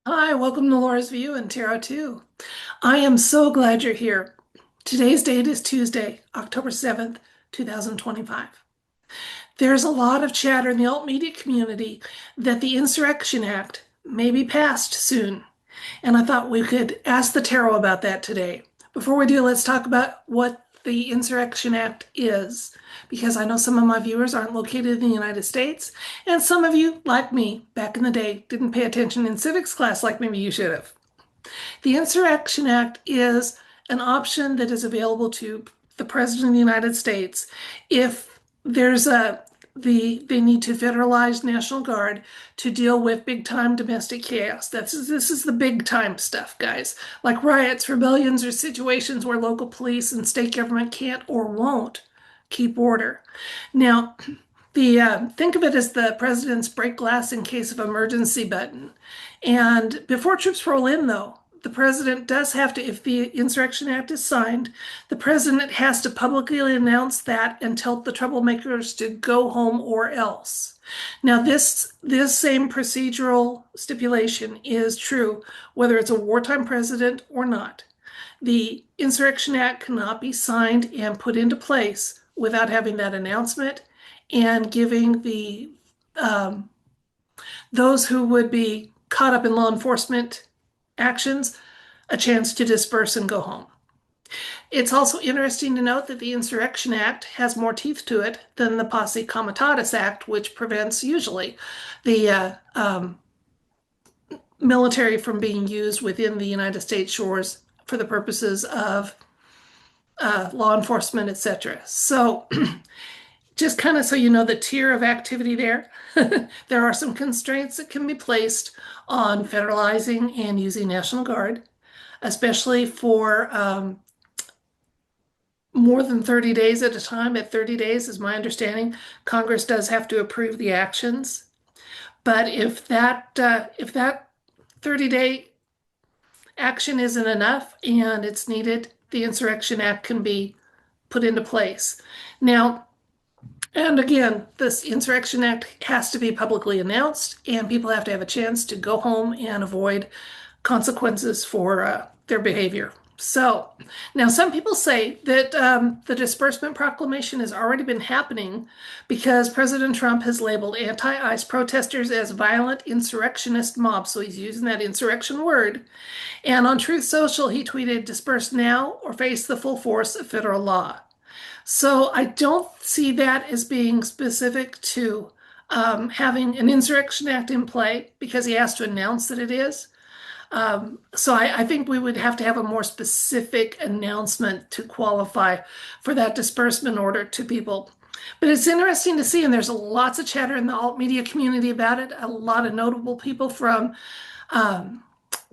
Hi, welcome to Laura's View and Tarot 2. I am so glad you're here. Today's date is Tuesday, October 7th, 2025. There's a lot of chatter in the alt media community that the Insurrection Act may be passed soon, and I thought we could ask the tarot about that today. Before we do, let's talk about what the Insurrection Act is, because I know some of my viewers aren't located in the United States, and some of you, like me, back in the day, didn't pay attention in civics class like maybe you should have. The Insurrection Act is an option that is available to the President of the United States if there's they need to federalize National Guard to deal with big time domestic chaos. This is the big time stuff, guys, like riots, rebellions, or situations where local police and state government can't or won't keep order. Now, the think of it as the president's break glass in case of emergency button. And before troops roll in, though, the president does have to, if the Insurrection Act is signed, the president has to publicly announce that and tell the troublemakers to go home or else. Now, this same procedural stipulation is true whether it's a wartime president or not. The Insurrection Act cannot be signed and put into place without having that announcement and giving the those who would be caught up in law enforcement actions a chance to disperse and go home. It's also interesting to note that the Insurrection Act has more teeth to it than the Posse Comitatus Act, which prevents usually the military from being used within the United States shores for the purposes of law enforcement, etc. So just kind of so you know the tier of activity there, there are some constraints that can be placed on federalizing and using National Guard, especially for more than 30 days at a time. At 30 days, is my understanding, Congress does have to approve the actions. But if that 30-day action isn't enough and it's needed, the Insurrection Act can be put into place. Now, and again, this Insurrection Act has to be publicly announced, and people have to have a chance to go home and avoid consequences for their behavior. So now some people say that the disbursement proclamation has already been happening because President Trump has labeled anti-ICE protesters as violent insurrectionist mobs. So he's using that insurrection word. And on Truth Social, he tweeted, "Disperse now or face the full force of federal law." So I don't see that as being specific to having an Insurrection Act in play because he has to announce that it is. So I think we would have to have a more specific announcement to qualify for that disbursement order to people. But it's interesting to see, and there's lots of chatter in the alt media community about it. A lot of notable people from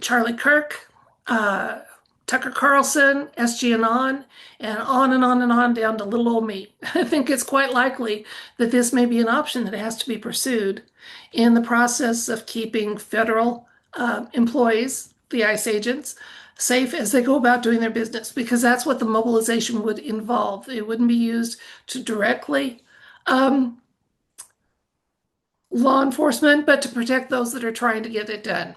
Charlie Kirk, Tucker Carlson, SG and on and on and on down to little old me. I think it's quite likely that this may be an option that has to be pursued in the process of keeping federal employees, the ICE agents, safe as they go about doing their business, because that's what the mobilization would involve. It wouldn't be used to directly law enforcement, but to protect those that are trying to get it done.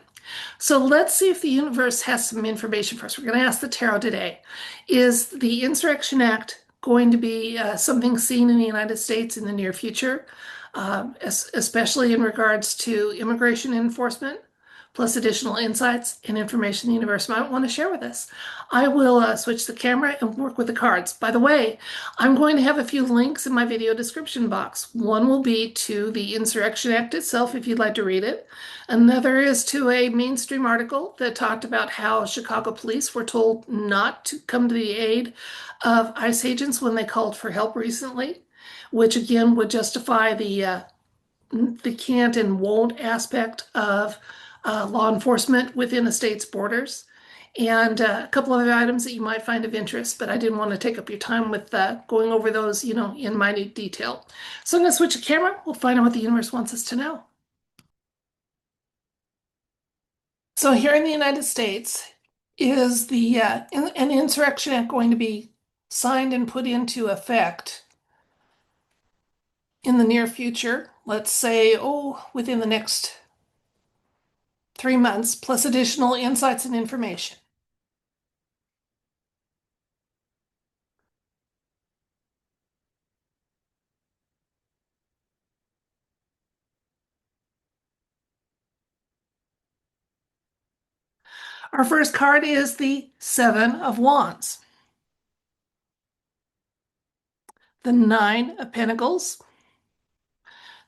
So let's see if the universe has some information for us. We're going to ask the tarot today. Is the Insurrection Act going to be something seen in the United States in the near future, especially in regards to immigration enforcement, plus additional insights and information the universe might want to share with us? I will switch the camera and work with the cards. By the way, I'm going to have a few links in my video description box. One will be to the Insurrection Act itself, if you'd like to read it. Another is to a mainstream article that talked about how Chicago police were told not to come to the aid of ICE agents when they called for help recently, which again would justify the can't and won't aspect of law enforcement within a state's borders, and a couple of other items that you might find of interest, but I didn't want to take up your time with going over those, in minute detail. So I'm going to switch the camera. We'll find out what the universe wants us to know. So here in the United States, is an Insurrection Act going to be signed and put into effect in the near future? Let's say, within the next 3 months plus additional insights and information. Our first card is the Seven of Wands, the Nine of Pentacles,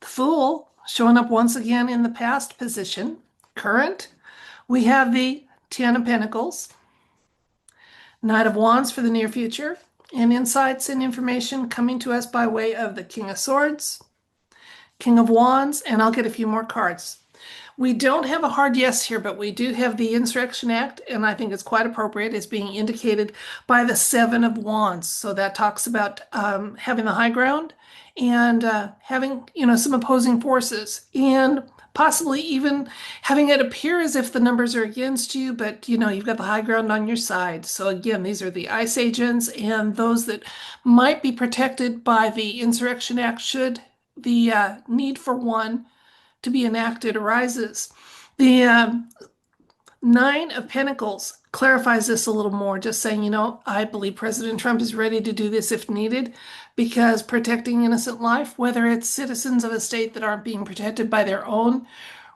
the Fool showing up once again in the past position, current. We have the Ten of Pentacles, Knight of Wands for the near future, and insights and information coming to us by way of the King of Swords, King of Wands, and I'll get a few more cards. We don't have a hard yes here, but we do have the Insurrection Act, and I think it's quite appropriate. It's being indicated by the Seven of Wands. So that talks about having the high ground and having, some opposing forces, and possibly even having it appear as if the numbers are against you, but you've got the high ground on your side. So again, these are the ICE agents and those that might be protected by the Insurrection Act should the need for one to be enacted arises. The Nine of Pentacles clarifies this a little more, just saying, I believe President Trump is ready to do this if needed, because protecting innocent life, whether it's citizens of a state that aren't being protected by their own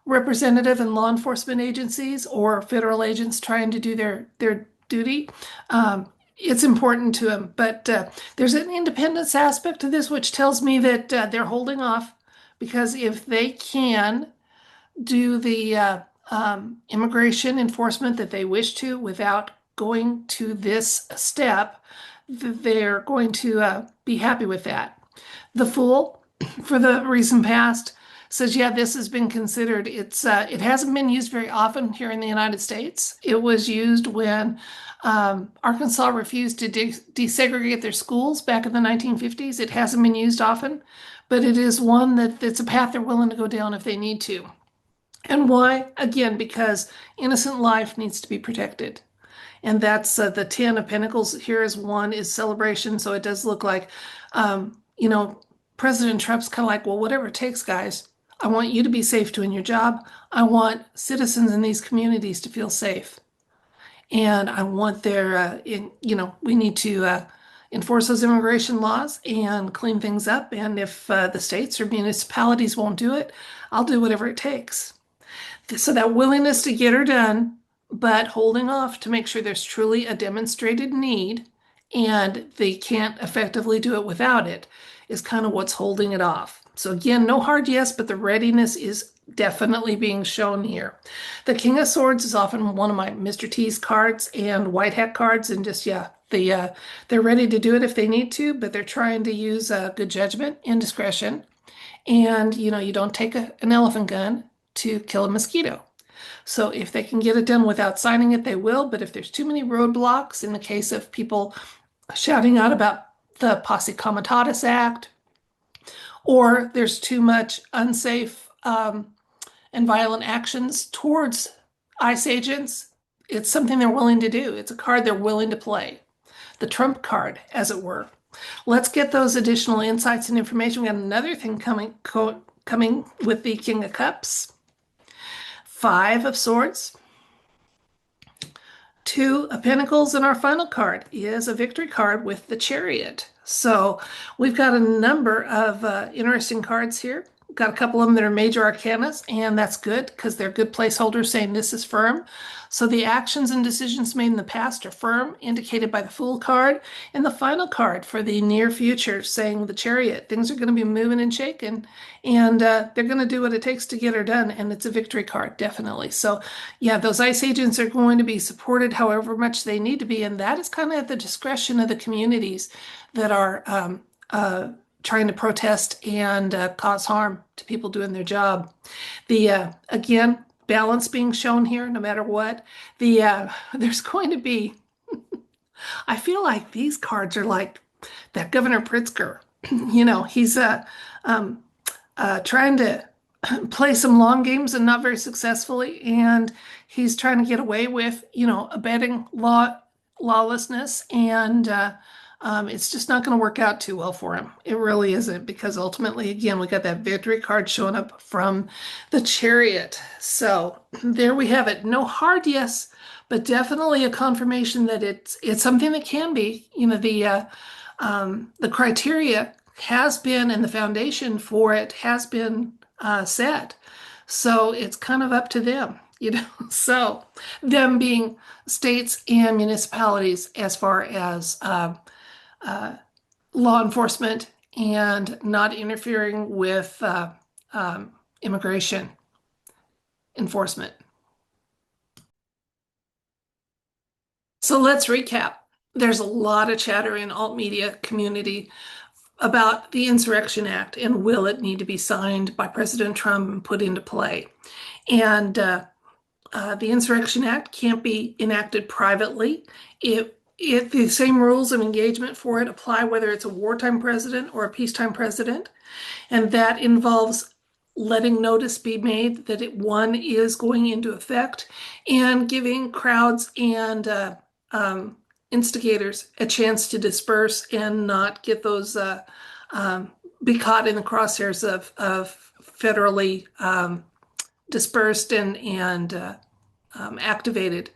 representative and law enforcement agencies or federal agents trying to do their duty, it's important to him. But there's an independence aspect to this, which tells me that they're holding off, because if they can do the immigration enforcement that they wish to without going to this step, they're going to be happy with that. The Fool, for the reason past, says, yeah, this has been considered. It hasn't been used very often here in the United States. It was used when Arkansas refused to desegregate their schools back in the 1950s. It hasn't been used often, but it is one that's a path they're willing to go down if they need to. And why? Again, because innocent life needs to be protected. And that's the Ten of Pentacles here is one is celebration. So it does look like, President Trump's kind of like, well, whatever it takes, guys. I want you to be safe doing your job. I want citizens in these communities to feel safe. And I want we need to enforce those immigration laws and clean things up. And if the states or municipalities won't do it, I'll do whatever it takes. So that willingness to get her done, but holding off to make sure there's truly a demonstrated need and they can't effectively do it without it is kind of what's holding it off. So again, no hard yes, but the readiness is definitely being shown here. The King of Swords is often one of my Mr. T's cards and white hat cards, and just, they're ready to do it if they need to, but they're trying to use good judgment and discretion. And, you don't take an elephant gun to kill a mosquito. So if they can get it done without signing it, they will. But if there's too many roadblocks, in the case of people shouting out about the Posse Comitatus Act, or there's too much unsafe and violent actions towards ICE agents, it's something they're willing to do. It's a card they're willing to play. The trump card, as it were. Let's get those additional insights and information. We got another thing coming with the King of Cups. Five of Swords. Two of Pentacles, and our final card is a victory card with the Chariot. So we've got a number of interesting cards here. Got a couple of them that are major arcanas, and that's good because they're good placeholders saying this is firm. So the actions and decisions made in the past are firm, indicated by the Fool card, and the final card for the near future saying the Chariot. Things are going to be moving and shaking, and they're going to do what it takes to get her done, and it's a victory card, definitely. So yeah, those ICE agents are going to be supported however much they need to be, and that is kind of at the discretion of the communities that are trying to protest and cause harm to people doing their job. The again, balance being shown here, no matter what. There's going to be, I feel like these cards are like that Governor Pritzker. He's trying to play some long games and not very successfully, and he's trying to get away with, abetting lawlessness and it's just not going to work out too well for him. It really isn't, because ultimately, again, we got that victory card showing up from the Chariot. So there we have it. No hard yes, but definitely a confirmation that it's something that can be. The criteria has been, and the foundation for it has been set. So it's kind of up to them, you know. So them being states and municipalities as far as law enforcement and not interfering with immigration enforcement. So let's recap. There's a lot of chatter in alt media community about the Insurrection Act and will it need to be signed by President Trump and put into play. And the Insurrection Act can't be enacted privately. The same rules of engagement for it apply whether it's a wartime president or a peacetime president, and that involves letting notice be made that one is going into effect and giving crowds and instigators a chance to disperse and not get those be caught in the crosshairs of federally dispersed and activated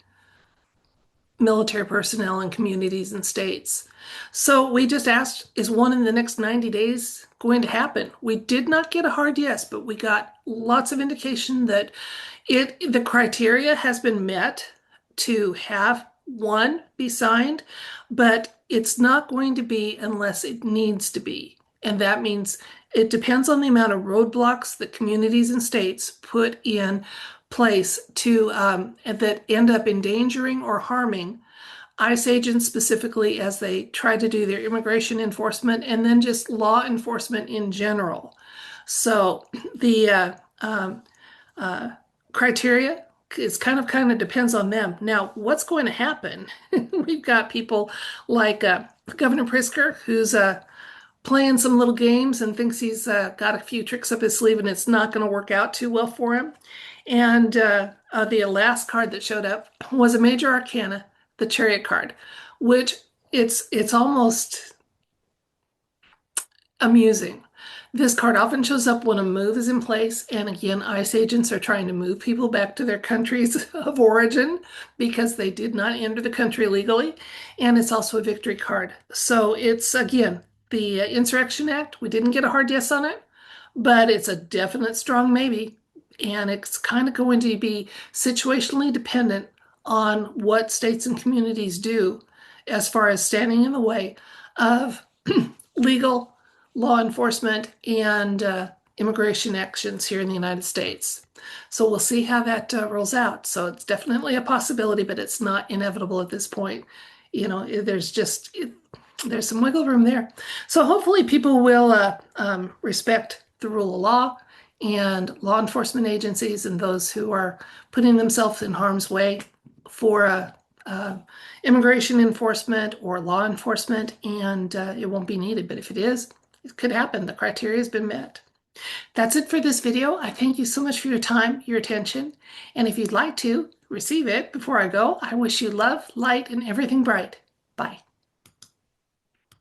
military personnel in communities and states. So we just asked, is one in the next 90 days going to happen? We did not get a hard yes, but we got lots of indication that the criteria has been met to have one be signed, but it's not going to be unless it needs to be. And that means it depends on the amount of roadblocks that communities and states put in place to that end up endangering or harming ICE agents specifically as they try to do their immigration enforcement and then just law enforcement in general. So the criteria is kind of depends on them. Now, what's going to happen? We've got people like Governor Pritzker, who's playing some little games and thinks he's got a few tricks up his sleeve and it's not going to work out too well for him. And the last card that showed up was a major arcana, the Chariot card, which it's almost amusing. This card often shows up when a move is in place, and again, ICE agents are trying to move people back to their countries of origin because they did not enter the country legally, and it's also a victory card. So it's, again, the Insurrection Act. We didn't get a hard yes on it, but it's a definite strong maybe, and it's kind of going to be situationally dependent on what states and communities do as far as standing in the way of legal law enforcement and immigration actions here in the United States. So we'll see how that rolls out. So it's definitely a possibility, but it's not inevitable at this point. You know, there's some wiggle room there. So hopefully people will respect the rule of law and law enforcement agencies and those who are putting themselves in harm's way for immigration enforcement or law enforcement, and it won't be needed. But if it is, it could happen. The criteria has been met. That's it for this video. I thank you so much for your time, your attention, and if you'd like to receive it before I go, I wish you love, light, and everything bright. Bye.